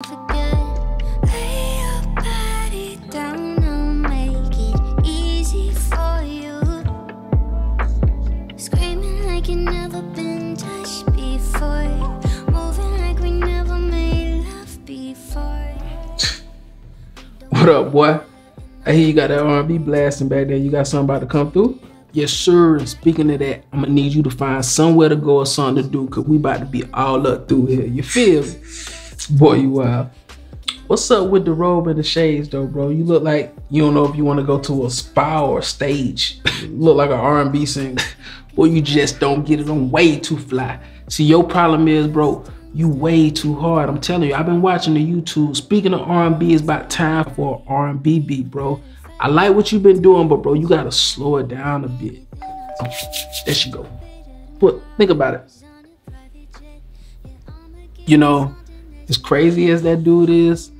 What up, boy? I hear you got that R&B blasting back there. You got something about to come through? Yes, sir. And speaking of that, I'm gonna need you to find somewhere to go or something to do, cause we about to be all up through here. You feel me? Boy, you wild. What's up with the robe and the shades though, bro? You look like you don't know if you want to go to a spa or a stage. You look like an R&B singer. Boy, you just don't get it on way too fly. See, your problem is, bro, you way too hard. I'm telling you, I've been watching the YouTube. Speaking of R&B, it's about time for an R&B beat, bro. I like what you've been doing, but bro, you gotta slow it down a bit. There she go. But think about it. You know, as crazy as that dude is,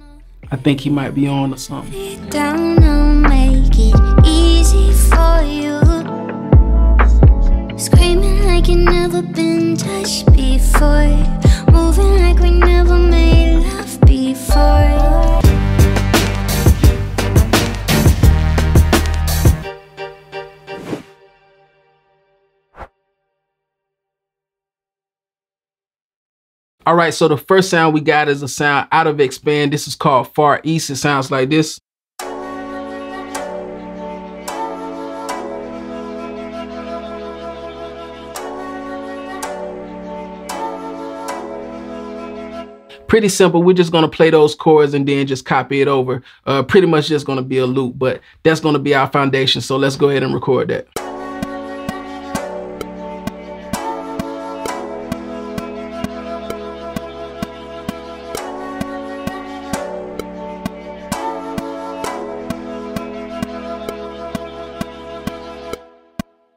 I think he might be on to something. Don't make it easy for you. Screaming like you never been touched before. Moving like we never made love before. All right, so the first sound we got is a sound out of Expand. This is called Far East. It sounds like this. Pretty simple. We're just gonna play those chords and then just copy it over. Pretty much just gonna be a loop, but that's gonna be our foundation. So let's go ahead and record that.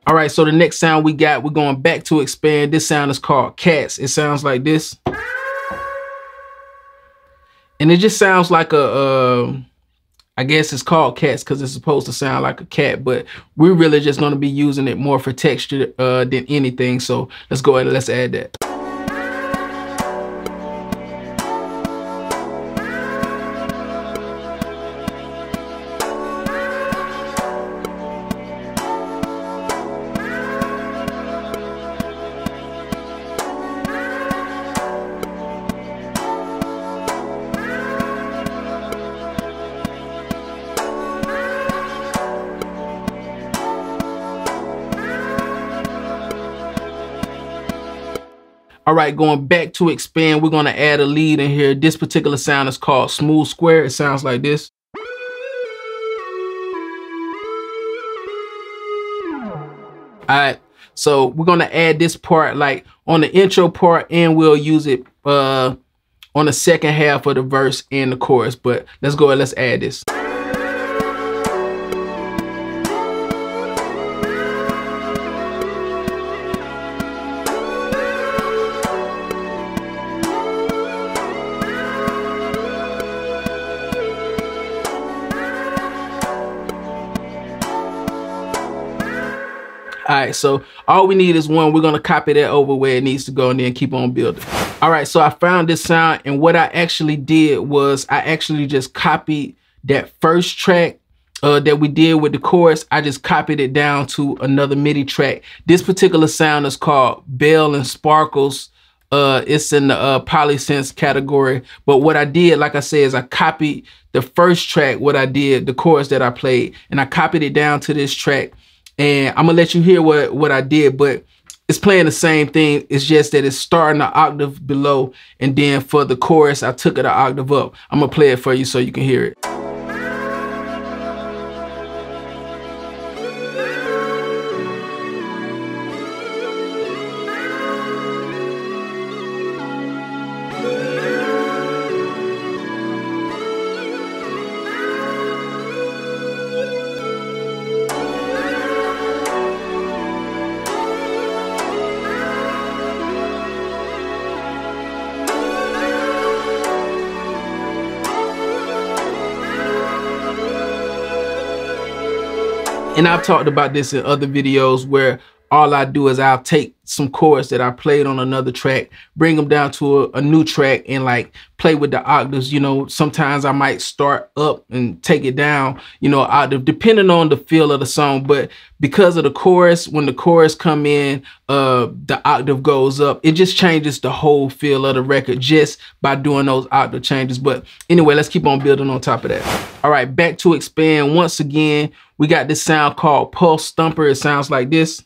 All right, so the next sound we got, we're going back to Expand. This sound is called Cats. It sounds like this. And it just sounds like a, I guess it's called Cats because it's supposed to sound like a cat, but we're really just gonna be using it more for texture than anything. So let's go ahead and let's add that. All right, going back to Expand, we're gonna add a lead in here. This particular sound is called Smooth Square. It sounds like this. All right, so we're gonna add this part like on the intro part, and we'll use it on the second half of the verse and the chorus. But let's go ahead, let's add this. All right, so all we need is one. We're gonna copy that over where it needs to go and then keep on building. All right, so I found this sound, and what I actually did was I actually just copied that first track that we did with the chorus. I just copied it down to another MIDI track. This particular sound is called Bell and Sparkles. It's in the polysynth category. But what I did, like I said, is I copied the first track, what I did, the chorus that I played, and I copied it down to this track. And I'm gonna let you hear what I did, but it's playing the same thing. It's just that it's starting an octave below, and then for the chorus, I took it an octave up. I'm gonna play it for you so you can hear it. And I've talked about this in other videos where all I do is I'll take some chords that I played on another track, bring them down to a new track, and like play with the octaves. You know, sometimes I might start up and take it down, you know, octave, depending on the feel of the song. But because of the chorus, when the chorus come in, the octave goes up. It just changes the whole feel of the record just by doing those octave changes. But anyway, let's keep on building on top of that. All right, back to expand. Once again, we got this sound called Pulse Thumper. It sounds like this.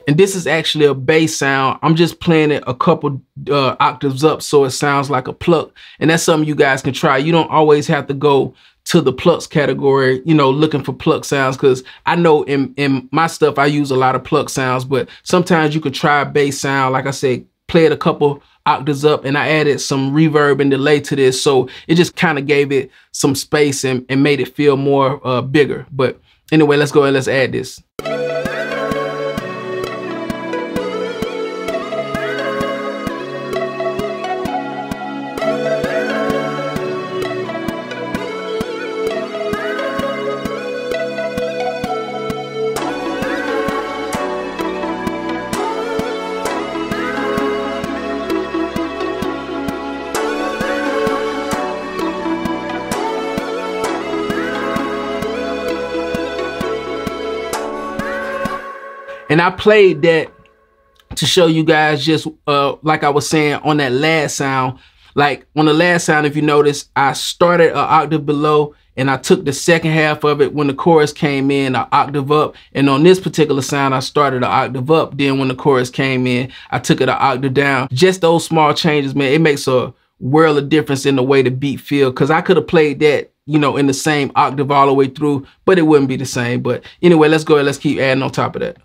And this is actually a bass sound. I'm just playing it a couple octaves up so it sounds like a pluck. And that's something you guys can try. You don't always have to go to the plucks category, you know, looking for pluck sounds, because I know in my stuff I use a lot of pluck sounds, but sometimes you could try a bass sound. Like I said, play it a couple octaves up, and I added some reverb and delay to this, so it just kind of gave it some space and made it feel more bigger. But anyway, let's go and let's add this. And I played that to show you guys just like I was saying on that last sound. Like on the last sound, if you notice, I started an octave below and I took the second half of it when the chorus came in, an octave up. And on this particular sound, I started an octave up. Then when the chorus came in, I took it an octave down. Just those small changes, man, it makes a world of difference in the way the beat feel. Because I could have played that, you know, in the same octave all the way through, but it wouldn't be the same. But anyway, let's go and let's keep adding on top of that.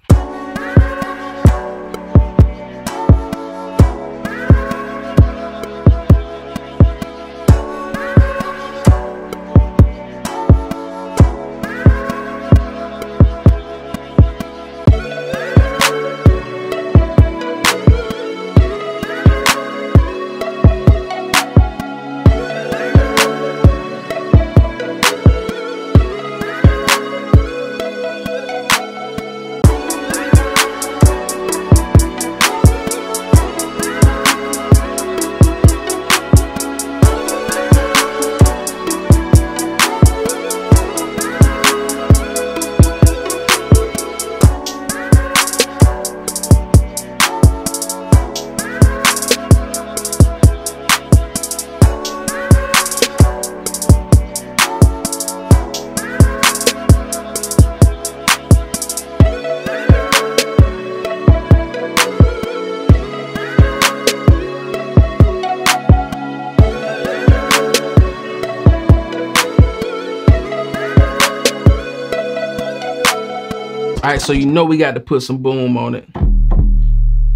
All right, so you know we got to put some boom on it.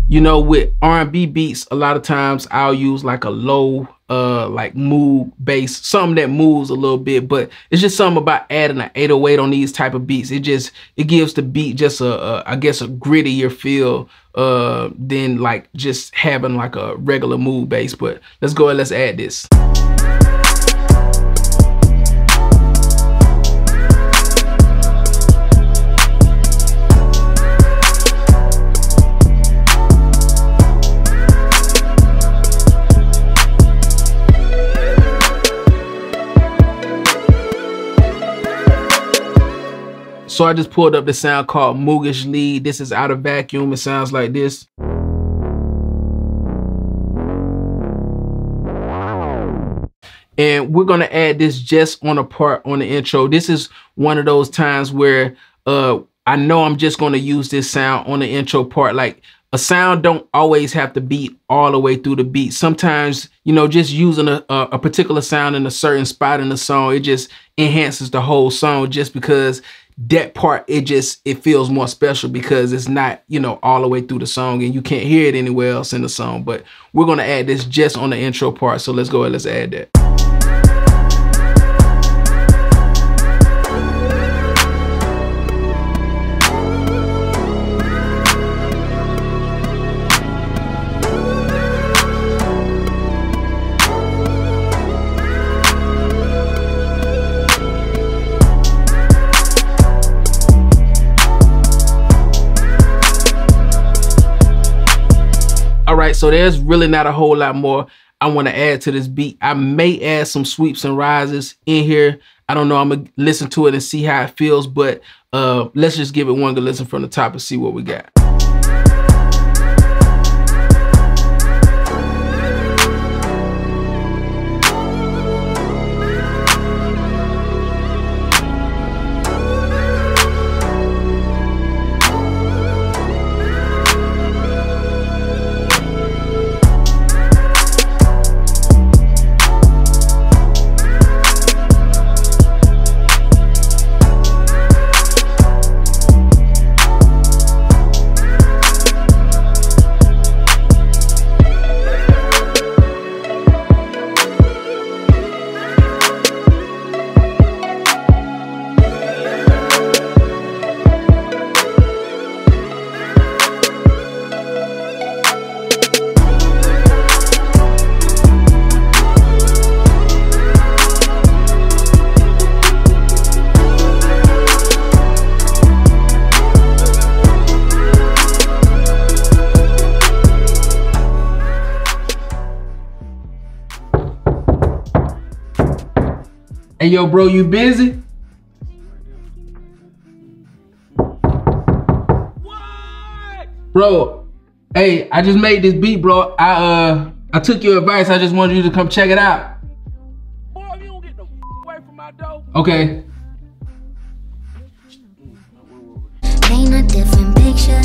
You know, with R&B beats, a lot of times I'll use like a low, like move bass, something that moves a little bit, but it's just something about adding an 808 on these type of beats. It gives the beat just I guess a grittier feel than like just having like a regular move bass. But let's go and let's add this. So I just pulled up the sound called Moogish Lead. This is out of vacuum. It sounds like this. And we're gonna add this just on a part on the intro. This is one of those times where I know I'm just gonna use this sound on the intro part. Like a sound don't always have to be all the way through the beat. Sometimes, you know, just using a particular sound in a certain spot in the song, it just enhances the whole song just because that part, it feels more special because it's not, you know, all the way through the song and you can't hear it anywhere else in the song. But we're gonna add this just on the intro part. So let's go and let's add that. right, so there's really not a whole lot more I want to add to this beat. I may add some sweeps and rises in here. I don't know. I'm gonna listen to it and see how it feels, but let's just give it one good listen from the top and see what we got. Hey, yo, bro, you busy? What? Bro, hey, I just made this beat, bro. I took your advice. I just wanted you to come check it out. Boy, if you don't get the away from my door. Okay. Paint a different picture.